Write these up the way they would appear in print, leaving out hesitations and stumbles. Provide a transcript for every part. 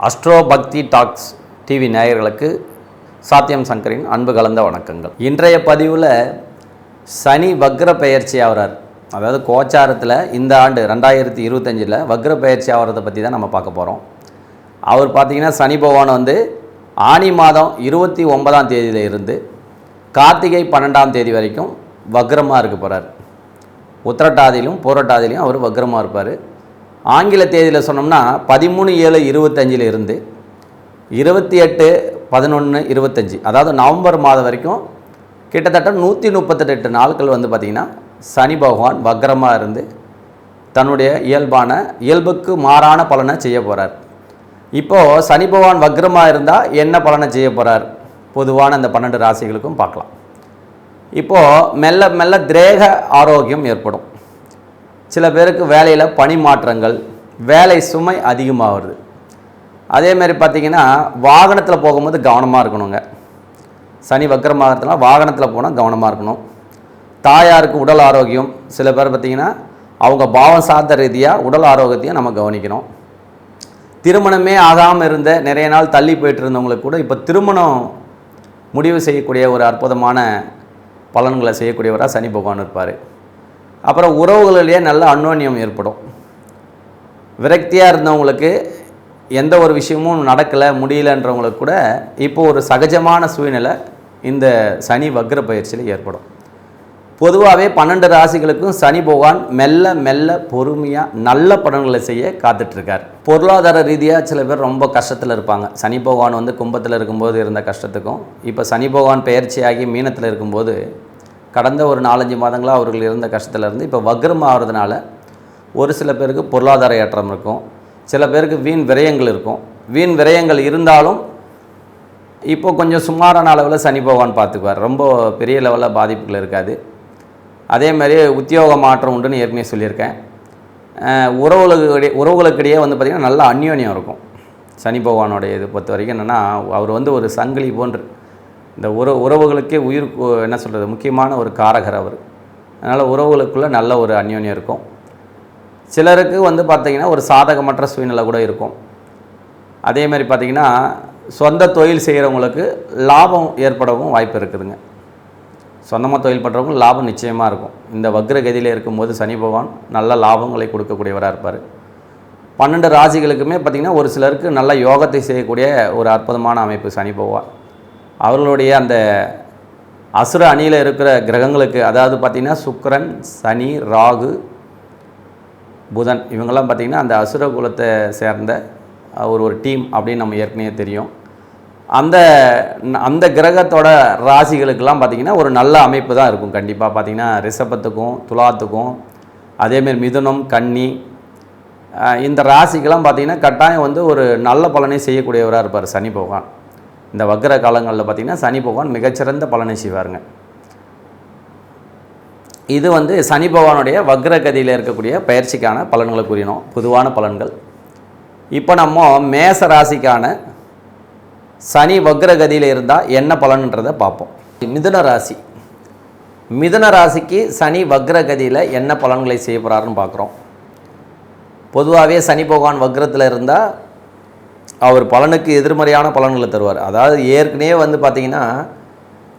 Astro பக்தி tax TV நேயர்களுக்கு சாத்தியம் சங்கரின் அன்பு கலந்த வணக்கங்கள். இன்றைய பதிவில் சனி வக்ர பெயர்ச்சி ஆகிறார். அதாவது கோச்சாரத்தில் இந்த ஆண்டு 2025 வக்ர பெயர்ச்சி ஆகிறத பற்றி தான் நம்ம பார்க்க போகிறோம். அவர் பார்த்திங்கன்னா சனி பகவான் வந்து ஆனி மாதம் 29ஆம் தேதியில் இருந்து கார்த்திகை 12ஆம் தேதி வரைக்கும் வக்ரமாக இருக்க போகிறார். உத்திரட்டாதியிலும் பூரட்டாதியிலும் அவர் வக்ரமாக இருப்பார். ஆங்கில தேதியில் சொன்னோம்னா 13/7/25 இருந்து 28/11/25, அதாவது நவம்பர் மாதம் வரைக்கும் கிட்டத்தட்ட 138 நாட்கள் வந்து பார்த்திங்கன்னா சனி பகவான் வக்ரமாக இருந்து தன்னுடைய இயல்புக்கு மாறான பலனை செய்ய போகிறார். இப்போது சனி பகவான் வக்ரமாக இருந்தால் என்ன பலனை செய்ய போகிறார் பொதுவான அந்த 12 ராசிகளுக்கும் பார்க்கலாம். இப்போது மெல்ல மெல்ல திரேக ஆரோக்கியம் ஏற்படும். சில பேருக்கு வேலையில் பணி மாற்றங்கள், வேலை சுமை அதிகமாகுது. அதேமாதிரி பார்த்திங்கன்னா வாகனத்தில் போகும்போது கவனமாக இருக்கணுங்க. சனி வக்ரமாகறதுனால வாகனத்தில் போனால் கவனமாக இருக்கணும். தாயாருக்கு உடல் ஆரோக்கியம், சில பேர் பார்த்திங்கன்னா அவங்க பாவம் சார்ந்த ரீதியாக உடல் ஆரோக்கியத்தையும் நம்ம கவனிக்கணும். திருமணமே ஆகாமல் இருந்த நிறைய நாள் தள்ளி போயிட்டு இருந்தவங்களுக்கு கூட இப்போ திருமணம் முடிவு செய்யக்கூடிய ஒரு அற்புதமான பலன்களை செய்யக்கூடியவராக சனி பகவான் இருப்பார். அப்புறம் உறவுகளிலேயே நல்ல அந்யோன்யம் ஏற்படும். விரக்தியாக இருந்தவங்களுக்கு எந்த ஒரு விஷயமும் நடக்கலை முடியலன்றவங்களுக்கு கூட இப்போது ஒரு சகஜமான சூழ்நிலை இந்த சனி வக்ர பயிற்சியில் ஏற்படும். பொதுவாகவே 12 ராசிகளுக்கும் சனி பகவான் மெல்ல மெல்ல பொறுமையாக நல்ல பலன்களை செய்ய காத்துட்ருக்கார். பொருளாதார ரீதியாக சில பேர் ரொம்ப கஷ்டத்தில் இருப்பாங்க. சனி பகவான் வந்து கும்பத்தில் இருக்கும்போது இருந்த கஷ்டத்துக்கும் இப்போ சனி பகவான் பயிற்சியாகி மீனத்தில் இருக்கும்போது கடந்த ஒரு 4-5 மாதங்களாக அவர்கள் இருந்த கஷ்டத்திலேருந்து இப்போ வக்ரம் ஆகிறதுனால ஒரு சில பேருக்கு பொருளாதார ஏற்றம் இருக்கும், சில பேருக்கு வீண் விரயங்கள் இருக்கும். வீண் விரயங்கள் இருந்தாலும் இப்போ கொஞ்சம் சுமாரான அளவில் சனி பகவான் பார்த்துக்குவார். ரொம்ப பெரிய லெவலில் பாதிப்புகள் இருக்காது. அதே மாதிரி உத்தியோக மாற்றம் உண்டுன்னு ஏற்கனவே சொல்லியிருக்கேன். உறவுகளுக்கிடையே வந்து பார்த்திங்கன்னா நல்ல அந்யோன்யம் இருக்கும். சனி பகவானுடைய இது பொறுத்த வரைக்கும் என்னென்னா அவர் வந்து ஒரு சங்கிலி போன்று இந்த உறவுகளுக்கே உயிர் என்ன சொல்கிறது முக்கியமான ஒரு காரகர் அவர். அதனால் உறவுகளுக்குள்ளே நல்ல ஒரு அந்யோன்யம் இருக்கும். சிலருக்கு வந்து பார்த்திங்கன்னா ஒரு சாதகமற்ற சூழ்நிலை கூட இருக்கும். அதேமாதிரி பார்த்திங்கன்னா சொந்த தொழில் செய்கிறவங்களுக்கு லாபம் ஏற்படவும் வாய்ப்பு இருக்குதுங்க. சொந்தமாக தொழில் பண்ணுறவங்க லாபம் நிச்சயமாக இருக்கும். இந்த வக்ரகதியில் இருக்கும்போது சனி பகவான் நல்ல லாபங்களை கொடுக்கக்கூடியவராக இருப்பார். 12 ராசிகளுக்குமே பார்த்திங்கன்னா ஒரு சிலருக்கு நல்ல யோகத்தை செய்யக்கூடிய ஒரு அற்புதமான அமைப்பு சனி பகவான். அவர்களுடைய அந்த அசுர அணியில் இருக்கிற கிரகங்களுக்கு, அதாவது பார்த்திங்கன்னா சுக்கிரன், சனி, ராகு, புதன், இவங்கெல்லாம் பார்த்திங்கன்னா அந்த அசுர குலத்தை சேர்ந்த ஒரு டீம் அப்படின்னு நம்ம ஏற்கனவே தெரியும். அந்த கிரகத்தோட ராசிகளுக்கெல்லாம் பார்த்திங்கன்னா ஒரு நல்ல அமைப்பு தான் இருக்கும். கண்டிப்பாக பார்த்திங்கன்னா ரிஷபத்துக்கும் துலாத்துக்கும் அதேமாரி மிதுனம், கன்னி, இந்த ராசிக்கெல்லாம் பார்த்திங்கன்னா கட்டாயம் வந்து ஒரு நல்ல பலனை செய்யக்கூடியவராக இருப்பார் சனி பகவான். இந்த வக்ர காலங்களில் பார்த்திங்கன்னா சனி பகவான் மிகச்சிறந்த பலனை செய்வாருங்க. இது வந்து சனி பகவானுடைய வக்ரகதியில் இருக்கக்கூடிய பயிற்சிக்கான பலன்களை கூறினோம், பொதுவான பலன்கள். இப்போ நம்ம மேச ராசிக்கான சனி வக்ரகதியில் இருந்தால் என்ன பலன்ன்றதை பார்ப்போம். மிதுன ராசிக்கு சனி வக்ரகதியில் என்ன பலன்களை செய்ய போகிறாருன்னு பார்க்குறோம். பொதுவாகவே சனி பகவான் வக்ரத்தில் இருந்தால் அவர் பலனுக்கு எதிர்மறையான பலன்களை தருவார். அதாவது ஏற்கனவே வந்து பார்த்திங்கன்னா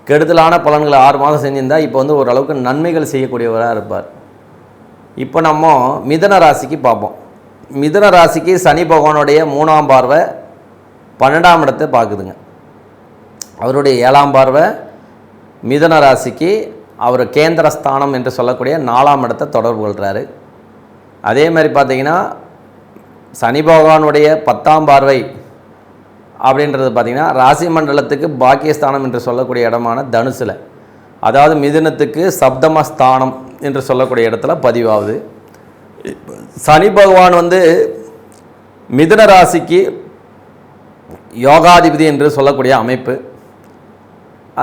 கெடுதலான பலன்களை 6 மாதம் செஞ்சிருந்தால் இப்போ வந்து ஓரளவுக்கு நன்மைகள் செய்யக்கூடியவராக இருப்பார். இப்போ நம்ம மிதுன ராசிக்கு பார்ப்போம். மிதுன ராசிக்கு சனி பகவானுடைய 3ஆம் பார்வை 12ஆம் இடத்தை பார்க்குதுங்க. அவருடைய 7ஆம் பார்வை மிதுன ராசிக்கு அவர் கேந்திரஸ்தானம் என்று சொல்லக்கூடிய 4ஆம் இடத்தை தொடர்பு கொள்கிறாரு. அதே மாதிரி பார்த்திங்கன்னா சனி பகவானுடைய 10ஆம் பார்வை அப்படின்றது பார்த்திங்கன்னா ராசி மண்டலத்துக்கு பாக்கியஸ்தானம் என்று சொல்லக்கூடிய இடமான தனுசில், அதாவது மிதுனத்துக்கு சப்தமஸ்தானம் என்று சொல்லக்கூடிய இடத்துல பதிவாகுது. சனி பகவான் வந்து மிதுன ராசிக்கு யோகாதிபதி என்று சொல்லக்கூடிய அமைப்பு.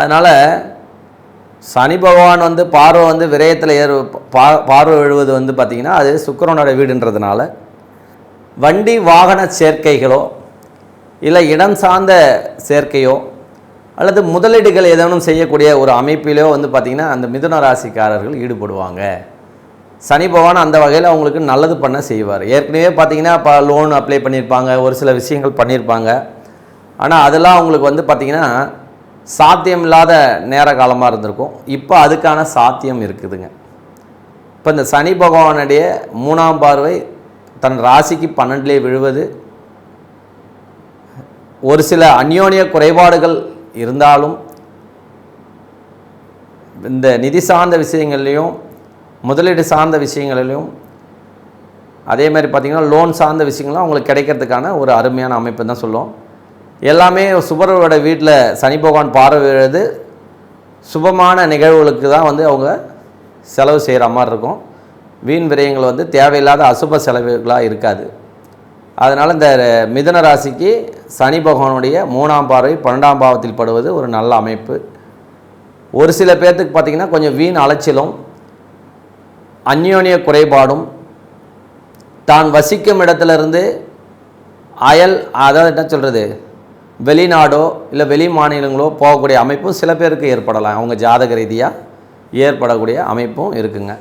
அதனால் சனி பகவான் வந்து பார்வை வந்து விரயத்தில் பார்வை விழுவது வந்து பார்த்திங்கன்னா அது சுக்கிரனோட வீடுன்றதுனால வண்டி வாகன சேர்க்கைகளோ இல்லை இடம் சார்ந்த சேர்க்கையோ அல்லது முதலீடுகள் ஏதேனும் செய்யக்கூடிய ஒரு அமைப்பிலோ வந்து பார்த்திங்கன்னா அந்த மிதுன ராசிக்காரர்கள் ஈடுபடுவாங்க. சனி பகவான் அந்த வகையில் அவங்களுக்கு நல்லது பண்ண செய்வார். ஏற்கனவே பார்த்திங்கன்னா இப்போ லோன் அப்ளை பண்ணியிருப்பாங்க, ஒரு சில விஷயங்கள் பண்ணியிருப்பாங்க. ஆனால் அதெல்லாம் அவங்களுக்கு வந்து பார்த்திங்கன்னா சாத்தியம் இல்லாத நேர காலமாக இருந்திருக்கும். இப்போ அதுக்கான சாத்தியம் இருக்குதுங்க. இப்போ இந்த சனி பகவானுடைய 3ஆம் பார்வை தன் ராசிக்கு 12லே விழுவது, ஒரு சில அந்யோன்ய குறைபாடுகள் இருந்தாலும் இந்த நிதி சார்ந்த விஷயங்கள்லையும் முதலீடு சார்ந்த விஷயங்களிலும் அதே மாதிரி பார்த்திங்கன்னா லோன் சார்ந்த விஷயங்களும் அவங்களுக்கு கிடைக்கிறதுக்கான ஒரு அருமையான அமைப்பு தான் சொல்லுவோம். எல்லாமே சுபரோட வீட்டில் சனி பகவான் பார்வை விழுது சுபமான நிகழ்வுகளுக்கு தான் வந்து அவங்க செலவு செய்கிற மாதிரி இருக்கும். வீண் விரயங்கள் வந்து தேவையில்லாத அசுப செலவுகளாக இருக்காது. அதனால் இந்த மிதுன ராசிக்கு சனி பகவானுடைய 3ஆம் பார்வை 12ஆம் பாவத்தில் படுவது ஒரு நல்ல அமைப்பு. ஒரு சில பேர்த்துக்கு பார்த்திங்கன்னா கொஞ்சம் வீண் அலைச்சலும் அந்யோன்ய குறைபாடும் தான் வசிக்கும் இடத்துலேருந்து அயல், அதாவது என்ன சொல்கிறது, வெளிநாடோ இல்லை வெளி மாநிலங்களோ போகக்கூடிய அமைப்பும் சில பேருக்கு ஏற்படலாம். அவங்க ஜாதக ரீதியாக ஏற்படக்கூடிய அமைப்பும் இருக்குங்க.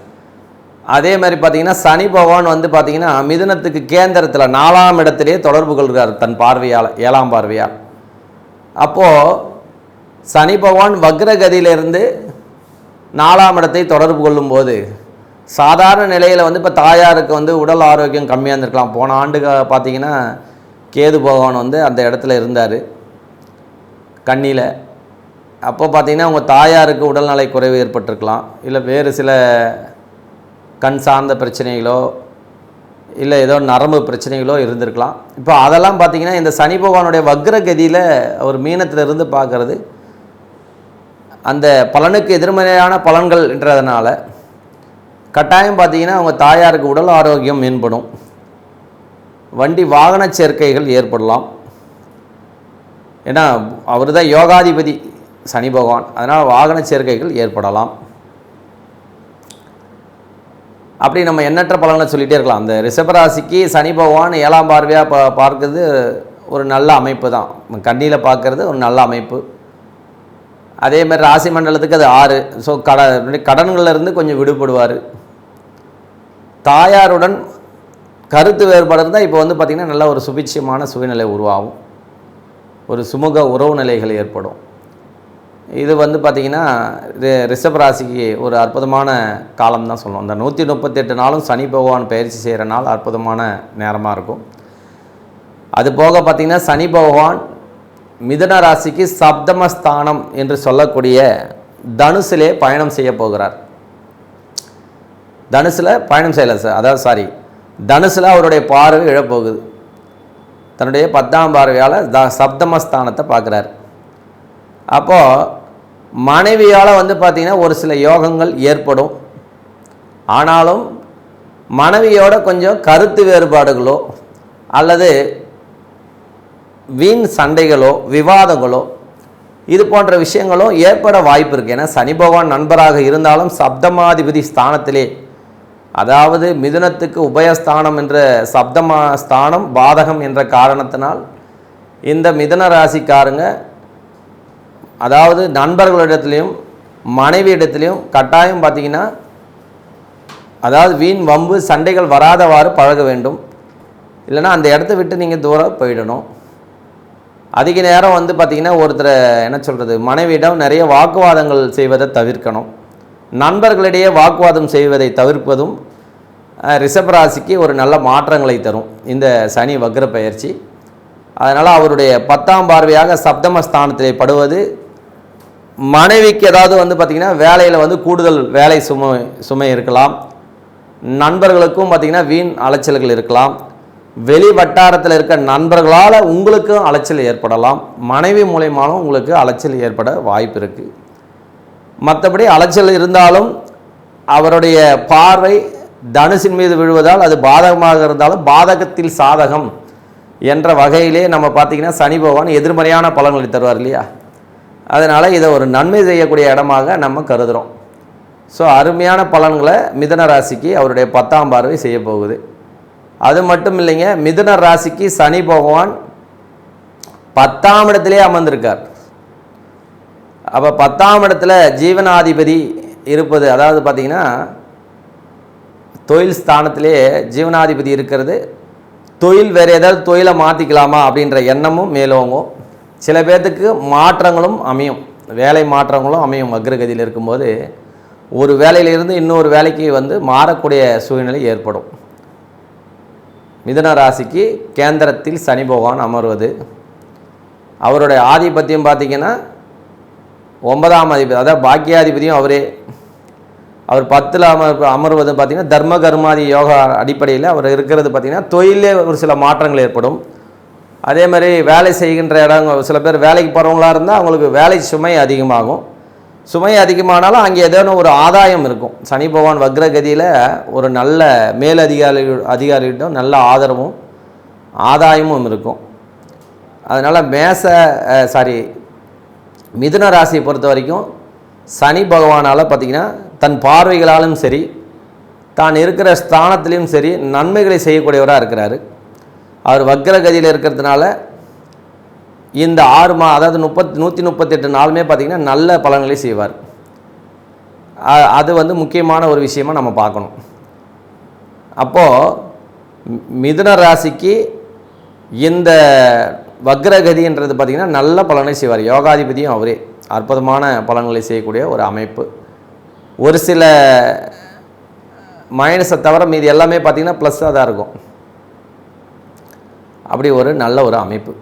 அதே மாதிரி பார்த்திங்கன்னா சனி பகவான் வந்து பார்த்திங்கன்னா மிதுனத்துக்கு கேந்திரத்தில் 4ஆம் இடத்திலே தொடர்பு கொள்கிறார் தன் பார்வையால், 7ஆம் பார்வையால். அப்போது சனி பகவான் வக்ரகதியிலிருந்து 4ஆம் இடத்தை தொடர்பு கொள்ளும்போது சாதாரண நிலையில் வந்து இப்போ தாயாருக்கு வந்து உடல் ஆரோக்கியம் கம்மியாக இருந்திருக்கலாம். போன ஆண்டுக்கு பார்த்திங்கன்னா கேது பகவான் வந்து அந்த இடத்துல இருந்தார் கண்ணியில். அப்போ பார்த்திங்கன்னா அவங்க தாயாருக்கு உடல்நலை குறைவு ஏற்பட்டிருக்கலாம், இல்லை வேறு சில கண் சார்ந்த பிரச்சனைகளோ இல்லை ஏதோ நரம்பு பிரச்சனைகளோ இருந்திருக்கலாம். இப்போ அதெல்லாம் பார்த்திங்கன்னா இந்த சனி பகவானுடைய வக்ரகதியில் அவர் மீனத்திலிருந்து பார்க்குறது அந்த பலனுக்கு எதிர்மறையான பலன்கள் என்றதுனால கட்டாயம் பார்த்திங்கன்னா அவங்க தாயாருக்கு உடல் ஆரோக்கியம் மேம்படும், வண்டி வாகன சேர்க்கைகள் ஏற்படலாம். ஏன்னா அவர் தான் யோகாதிபதி சனி பகவான், அதனால் வாகன சேர்க்கைகள் ஏற்படலாம். அப்படி நம்ம எண்ணற்ற பலன்களை சொல்லிகிட்டே இருக்கலாம். அந்த ரிஷபராசிக்கு சனி பகவான் 7ஆம் பார்வையாக பார்க்குறது ஒரு நல்ல அமைப்பு தான். கண்ணியில் பார்க்குறது ஒரு நல்ல அமைப்பு. அதே மாதிரி ராசி மண்டலத்துக்கு அது 6. ஸோ கடன்களிலிருந்து கொஞ்சம் விடுபடுவார். தாயாருடன் கருத்து வேறுபாடு இருந்தால் இப்போ வந்து பார்த்திங்கன்னா நல்ல ஒரு சுபிட்சமான சூழ்நிலை உருவாகும், ஒரு சுமூக உறவு நிலைகள் ஏற்படும். இது வந்து பார்த்திங்கன்னா ரிஷபராசிக்கு ஒரு அற்புதமான காலம் தான் சொல்லணும். அந்த 138 நாளும் சனி பகவான் பயிற்சி செய்கிற நாள் அற்புதமான நேரமாக இருக்கும். அது போக பார்த்திங்கன்னா சனி பகவான் மிதுன ராசிக்கு சப்தமஸ்தானம் என்று சொல்லக்கூடிய தனுசிலே பயணம் செய்ய போகிறார். தனுசில் பயணம் செய்யலை சார், அதாவது தனுசில் அவருடைய பார்வை இழப்போகுது. தன்னுடைய 10ஆம் பார்வையால் சப்தமஸ்தானத்தை பார்க்குறார். அப்போது மனைவியால் வந்து பார்த்திங்கன்னா ஒரு சில யோகங்கள் ஏற்படும். ஆனாலும் மனைவியோட கொஞ்சம் கருத்து வேறுபாடுகளோ அல்லது வீண் சண்டைகளோ விவாதங்களோ இது போன்ற விஷயங்களும் ஏற்பட வாய்ப்பு இருக்குது. ஏன்னா சனி பகவான் நண்பராக இருந்தாலும் சப்தமாதிபதி ஸ்தானத்திலே, அதாவது மிதுனத்துக்கு உபயஸ்தானம் என்ற சப்தமஸ்தானம் பாதகம் என்ற காரணத்தினால் இந்த மிதுன ராசிக்காரங்க அதாவது நண்பர்களிடத்துலையும் மனைவி இடத்துலையும் கட்டாயம் பார்த்திங்கன்னா அதாவது வீண் வம்பு சண்டைகள் வராதவாறு பழக வேண்டும். இல்லைனா அந்த இடத்த விட்டு நீங்கள் தூரம் போயிடணும். அதிக நேரம் வந்து பார்த்திங்கன்னா ஒருத்தரை என்ன சொல்கிறது, மனைவியிடம் நிறைய வாக்குவாதங்கள் செய்வதை தவிர்க்கணும். நண்பர்களிடையே வாக்குவாதம் செய்வதை தவிர்ப்பதும் ரிஷபராசிக்கு ஒரு நல்ல மாற்றங்களை தரும் இந்த சனி வக்ர பயிற்சி. அதனால் அவருடைய 10ஆம் பார்வையாக சப்தமஸ்தானத்திலே படுவது மனைவிக்கு ஏதாவது வந்து பார்த்திங்கன்னா வேலையில் வந்து கூடுதல் வேலை சுமை இருக்கலாம். நண்பர்களுக்கும் பார்த்திங்கன்னா வீண் அலைச்சல்கள் இருக்கலாம். வெளி வட்டாரத்தில் இருக்க நண்பர்களால் உங்களுக்கும் அலைச்சல் ஏற்படலாம். மனைவி மூலயமாலும் உங்களுக்கு அலைச்சல் ஏற்பட வாய்ப்பு இருக்குது. மற்றபடி அலைச்சல் இருந்தாலும் அவருடைய பார்வை தனுசின் மீது விழுவதால் அது பாதகமாக இருந்தாலும் பாதகத்தில் சாதகம் என்ற வகையிலே நம்ம பார்த்திங்கன்னா சனி பகவான் எதிர்மறையான பலன்களை தருவார் இல்லையா. அதனால் இதை ஒரு நன்மை செய்யக்கூடிய இடமாக நம்ம கருதுகிறோம். ஸோ அருமையான பலன்களை மிதுன ராசிக்கு அவருடைய 10ஆம் பார்வை செய்ய போகுது. அது மட்டும் இல்லைங்க, மிதுன ராசிக்கு சனி பகவான் 10ஆம் இடத்திலே அமர்ந்திருக்கார். அப்போ 10ஆம் இடத்துல ஜீவனாதிபதி இருப்பது, அதாவது பார்த்திங்கன்னா தொழில் ஸ்தானத்திலே ஜீவனாதிபதி இருக்கிறது. தொழில் வேறு ஏதாவது தொழிலை மாற்றிக்கலாமா அப்படின்ற எண்ணமும் மேலோங்கும். சில பேர்த்துக்கு மாற்றங்களும் அமையும், வேலை மாற்றங்களும் அமையும். வக்ரகதியில் இருக்கும்போது ஒரு வேலையிலிருந்து இன்னொரு வேலைக்கு மாறக்கூடிய சூழ்நிலை ஏற்படும். மிதுன ராசிக்கு கேந்திரத்தில் சனி பகவான் அமர்வது, அவருடைய ஆதிபத்தியம் பார்த்திங்கன்னா 9ஆம் அதிபதி, அதாவது பாக்கியாதிபதியும் அவரே. அவர் 10ல் அமர்வது பார்த்திங்கன்னா தர்ம கர்மாதி யோகா அடிப்படையில் அவர் இருக்கிறது பார்த்திங்கன்னா தொழிலே ஒரு சில மாற்றங்கள் ஏற்படும். அதே மாதிரி வேலை செய்கின்ற இடங்க, சில பேர் வேலைக்கு போகிறவங்களாக இருந்தால் அவங்களுக்கு வேலை சுமை அதிகமாகும். சுமை அதிகமானாலும் அங்கே ஏதேனும் ஒரு ஆதாயம் இருக்கும். சனி பகவான் வக்ரகதியில் ஒரு நல்ல அதிகாரிகிட்டும் நல்ல ஆதரவும் ஆதாயமும் இருக்கும். அதனால் மிதுன ராசியை பொறுத்த வரைக்கும் சனி பகவானால் பார்த்திங்கன்னா தன் பார்வைகளாலும் சரி, தான் இருக்கிற ஸ்தானத்திலையும் சரி நன்மைகளை செய்யக்கூடியவராக இருக்கிறாரு. அவர் வக்ரகதியில் இருக்கிறதுனால இந்த 6 அதாவது 138 நாளுமே பார்த்திங்கன்னா நல்ல பலன்களை செய்வார். அது முக்கியமான ஒரு விஷயமாக நம்ம பார்க்கணும். அப்போது மிதுன ராசிக்கு இந்த வக்ரகதின்றது பார்த்திங்கன்னா நல்ல பலனை செய்வார். யோகாதிபதியும் அவரே, அற்புதமான பலன்களை செய்யக்கூடிய ஒரு அமைப்பு. ஒரு சில மைனஸை தவிர மீது எல்லாமே பார்த்திங்கன்னா ப்ளஸ்ஸாக தான் இருக்கும். அப்படி ஒரு நல்ல ஒரு அமைப்பு.